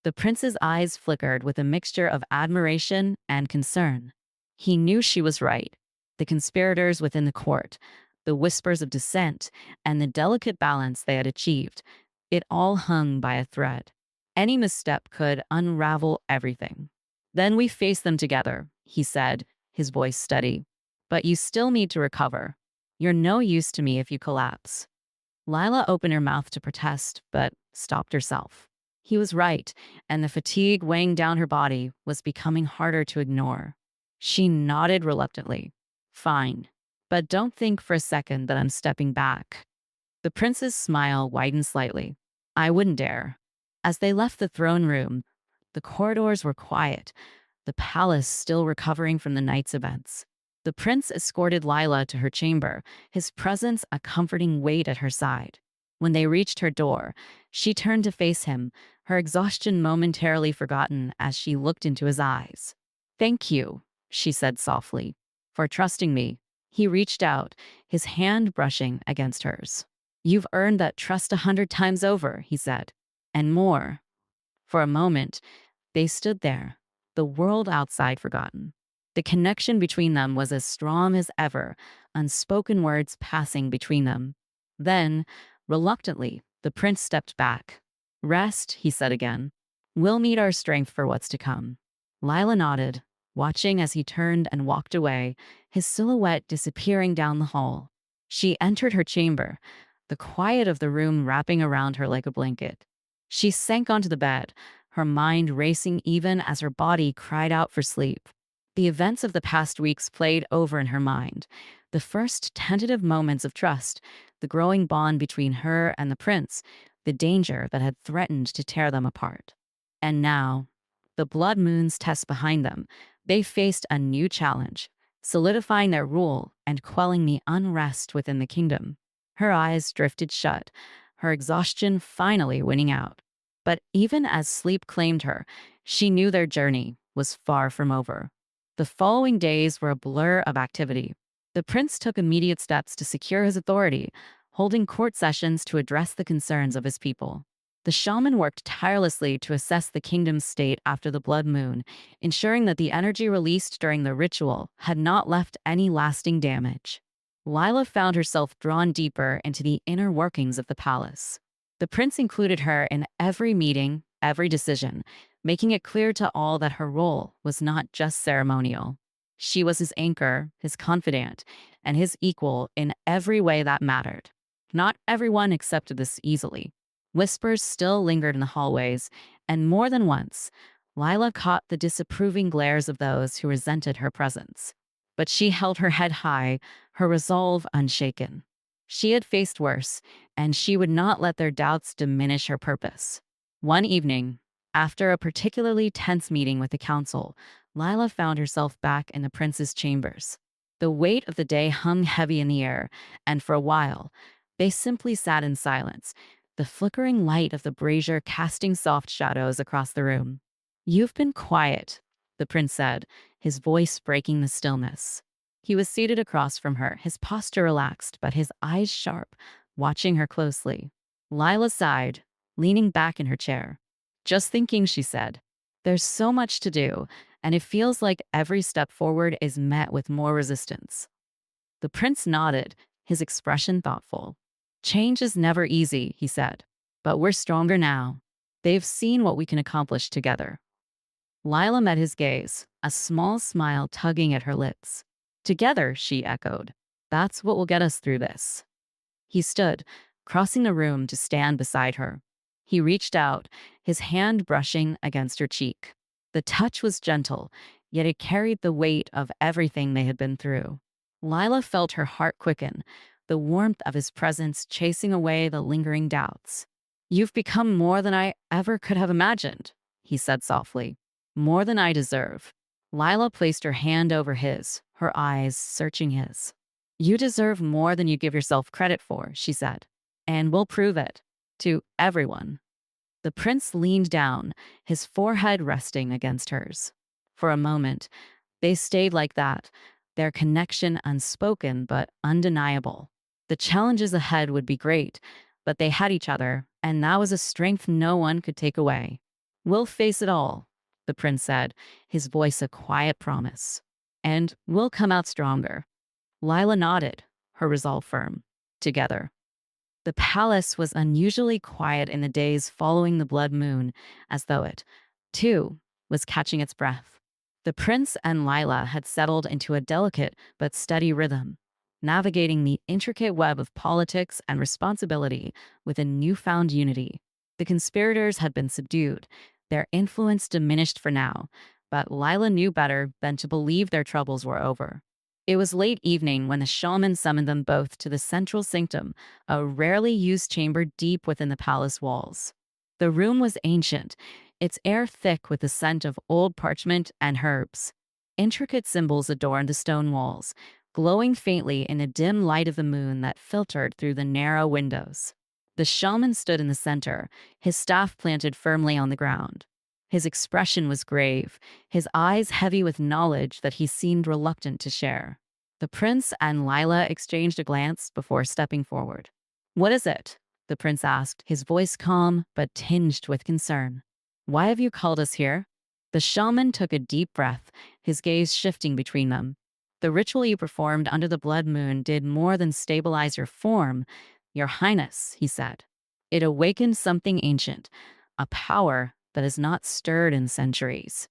The prince's eyes flickered with a mixture of admiration and concern. He knew she was right. The conspirators within the court, the whispers of dissent, and the delicate balance they had achieved, it all hung by a thread. Any misstep could unravel everything. Then we face them together, he said, his voice steady. But you still need to recover. You're no use to me if you collapse. Lila opened her mouth to protest, but stopped herself. He was right, and the fatigue weighing down her body was becoming harder to ignore. She nodded reluctantly. Fine, but don't think for a second that I'm stepping back. The prince's smile widened slightly. I wouldn't dare. As they left the throne room, the corridors were quiet, the palace still recovering from the night's events. The prince escorted Lila to her chamber, his presence a comforting weight at her side. When they reached her door, she turned to face him, her exhaustion momentarily forgotten as she looked into his eyes. Thank you, she said softly, for trusting me. He reached out, his hand brushing against hers. You've earned that trust 100 times over, he said, and more. For a moment, they stood there, the world outside forgotten. The connection between them was as strong as ever, unspoken words passing between them. Then, reluctantly, the prince stepped back. Rest, he said again. We'll meet our strength for what's to come. Lila nodded, watching as he turned and walked away, his silhouette disappearing down the hall. She entered her chamber, the quiet of the room wrapping around her like a blanket. She sank onto the bed, her mind racing even as her body cried out for sleep. The events of the past weeks played over in her mind. The first tentative moments of trust, the growing bond between her and the prince, the danger that had threatened to tear them apart. And now, the blood moon's test behind them, they faced a new challenge, solidifying their rule and quelling the unrest within the kingdom. Her eyes drifted shut, her exhaustion finally winning out. But even as sleep claimed her, she knew their journey was far from over. The following days were a blur of activity. The prince took immediate steps to secure his authority, holding court sessions to address the concerns of his people. The shaman worked tirelessly to assess the kingdom's state after the blood moon, ensuring that the energy released during the ritual had not left any lasting damage. Lila found herself drawn deeper into the inner workings of the palace. The prince included her in every meeting, every decision, making it clear to all that her role was not just ceremonial. She was his anchor, his confidant, and his equal in every way that mattered. Not everyone accepted this easily. Whispers still lingered in the hallways, and more than once, Lila caught the disapproving glares of those who resented her presence. But she held her head high, her resolve unshaken. She had faced worse, and she would not let their doubts diminish her purpose. One evening, after a particularly tense meeting with the council, Lila found herself back in the prince's chambers. The weight of the day hung heavy in the air, and for a while, they simply sat in silence, the flickering light of the brazier casting soft shadows across the room. You've been quiet, the prince said, his voice breaking the stillness. He was seated across from her, his posture relaxed, but his eyes sharp, watching her closely. Lila sighed, leaning back in her chair. Just thinking, she said. There's so much to do, and it feels like every step forward is met with more resistance. The prince nodded, his expression thoughtful. Change is never easy, he said, but we're stronger now. They've seen what we can accomplish together. Lila met his gaze, a small smile tugging at her lips. Together, she echoed. That's what will get us through this. He stood, crossing the room to stand beside her. He reached out, his hand brushing against her cheek. The touch was gentle, yet it carried the weight of everything they had been through. Lila felt her heart quicken, the warmth of his presence chasing away the lingering doubts. You've become more than I ever could have imagined, he said softly. More than I deserve. Lila placed her hand over his, her eyes searching his. You deserve more than you give yourself credit for, she said, and we'll prove it to everyone. The prince leaned down, his forehead resting against hers. For a moment, they stayed like that, their connection unspoken but undeniable. The challenges ahead would be great, but they had each other, and that was a strength no one could take away. We'll face it all, the prince said, his voice a quiet promise. And we'll come out stronger. Lila nodded, her resolve firm. Together. The palace was unusually quiet in the days following the blood moon, as though it, too, was catching its breath. The prince and Lila had settled into a delicate but steady rhythm, navigating the intricate web of politics and responsibility with a newfound unity. The conspirators had been subdued, their influence diminished for now, but Lila knew better than to believe their troubles were over. It was late evening when the shaman summoned them both to the central sanctum, a rarely used chamber deep within the palace walls. The room was ancient, its air thick with the scent of old parchment and herbs. Intricate symbols adorned the stone walls, glowing faintly in the dim light of the moon that filtered through the narrow windows. The shaman stood in the center, his staff planted firmly on the ground. His expression was grave, his eyes heavy with knowledge that he seemed reluctant to share. The prince and Lila exchanged a glance before stepping forward. What is it? The prince asked, his voice calm but tinged with concern. Why have you called us here? The shaman took a deep breath, his gaze shifting between them. The ritual you performed under the blood moon did more than stabilize your form, your highness, he said. It awakened something ancient, a power that has not stirred in centuries.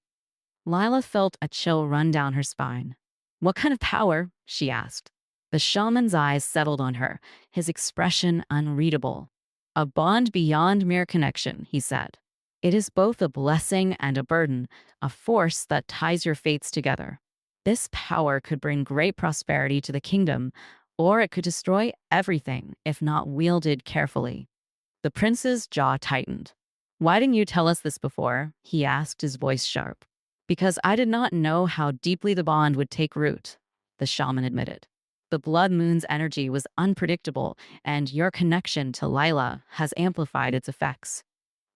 Lila felt a chill run down her spine. What kind of power? She asked. The shaman's eyes settled on her, his expression unreadable. A bond beyond mere connection, he said. It is both a blessing and a burden, a force that ties your fates together. This power could bring great prosperity to the kingdom, or it could destroy everything if not wielded carefully. The prince's jaw tightened. Why didn't you tell us this before? He asked, his voice sharp. Because I did not know how deeply the bond would take root, the shaman admitted. The blood moon's energy was unpredictable, and your connection to Lila has amplified its effects.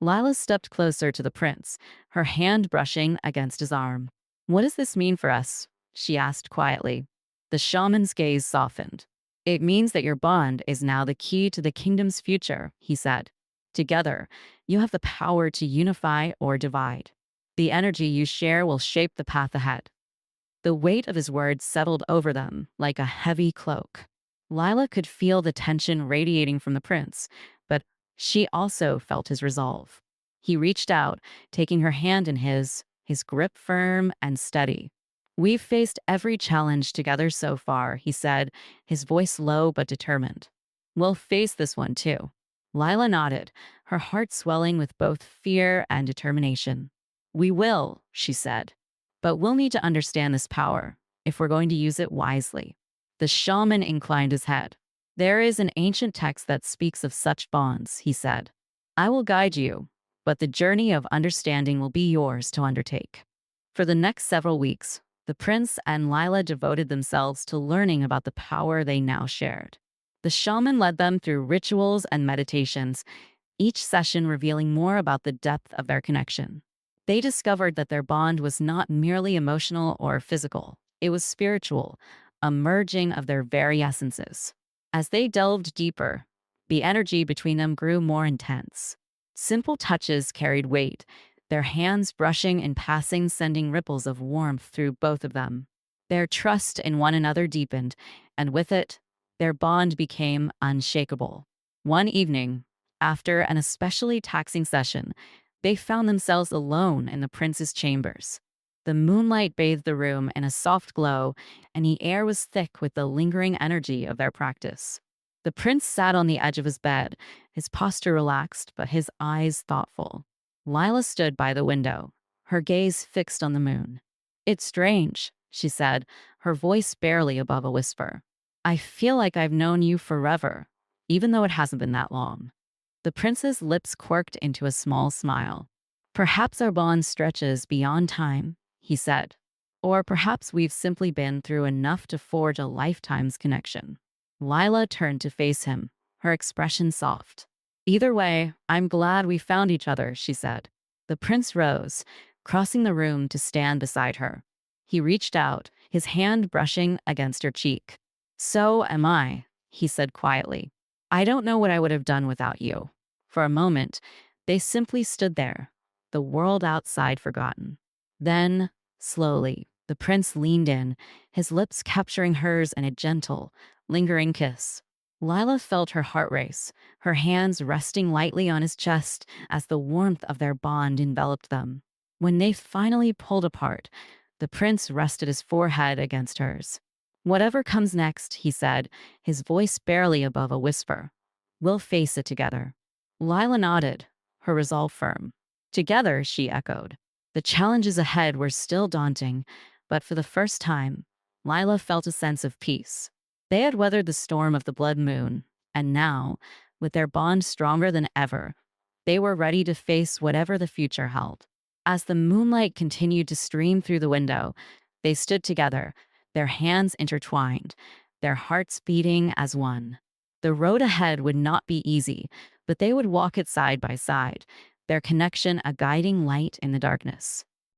Lila stepped closer to the prince, her hand brushing against his arm. What does this mean for us? She asked quietly. The shaman's gaze softened. It means that your bond is now the key to the kingdom's future, he said. Together, you have the power to unify or divide. The energy you share will shape the path ahead. The weight of his words settled over them like a heavy cloak. Lila could feel the tension radiating from the prince, but she also felt his resolve. He reached out, taking her hand in his grip firm and steady. We've faced every challenge together so far, he said, his voice low but determined. We'll face this one too. Lila nodded, her heart swelling with both fear and determination. We will, she said, but we'll need to understand this power if we're going to use it wisely. The shaman inclined his head. There is an ancient text that speaks of such bonds, he said. I will guide you, but the journey of understanding will be yours to undertake. For the next several weeks, the prince and Lila devoted themselves to learning about the power they now shared. The shaman led them through rituals and meditations, each session revealing more about the depth of their connection. They discovered that their bond was not merely emotional or physical. It was spiritual, a merging of their very essences. As they delved deeper, the energy between them grew more intense. Simple touches carried weight, their hands brushing and passing, sending ripples of warmth through both of them. Their trust in one another deepened, and with it, their bond became unshakable. One evening, after an especially taxing session, they found themselves alone in the prince's chambers. The moonlight bathed the room in a soft glow, and the air was thick with the lingering energy of their practice. The prince sat on the edge of his bed, his posture relaxed, but his eyes thoughtful. Lila stood by the window, her gaze fixed on the moon. "It's strange," she said, her voice barely above a whisper. "I feel like I've known you forever, even though it hasn't been that long." The prince's lips quirked into a small smile. "Perhaps our bond stretches beyond time," he said. "Or perhaps we've simply been through enough to forge a lifetime's connection." Lila turned to face him, her expression soft. "Either way, I'm glad we found each other," she said. The prince rose, crossing the room to stand beside her. He reached out, his hand brushing against her cheek. "So am I," he said quietly. "I don't know what I would have done without you." For a moment, they simply stood there, the world outside forgotten. Then, slowly, the prince leaned in, his lips capturing hers in a gentle, lingering kiss. Lila felt her heart race, her hands resting lightly on his chest as the warmth of their bond enveloped them. When they finally pulled apart, the prince rested his forehead against hers. "Whatever comes next," he said, his voice barely above a whisper, "we'll face it together." Lila nodded, her resolve firm. "Together," she echoed. The challenges ahead were still daunting, but for the first time, Lila felt a sense of peace. They had weathered the storm of the blood moon, and now, with their bond stronger than ever, they were ready to face whatever the future held. As the moonlight continued to stream through the window, they stood together, their hands intertwined, their hearts beating as one. The road ahead would not be easy, but they would walk it side by side, their connection a guiding light in the darkness.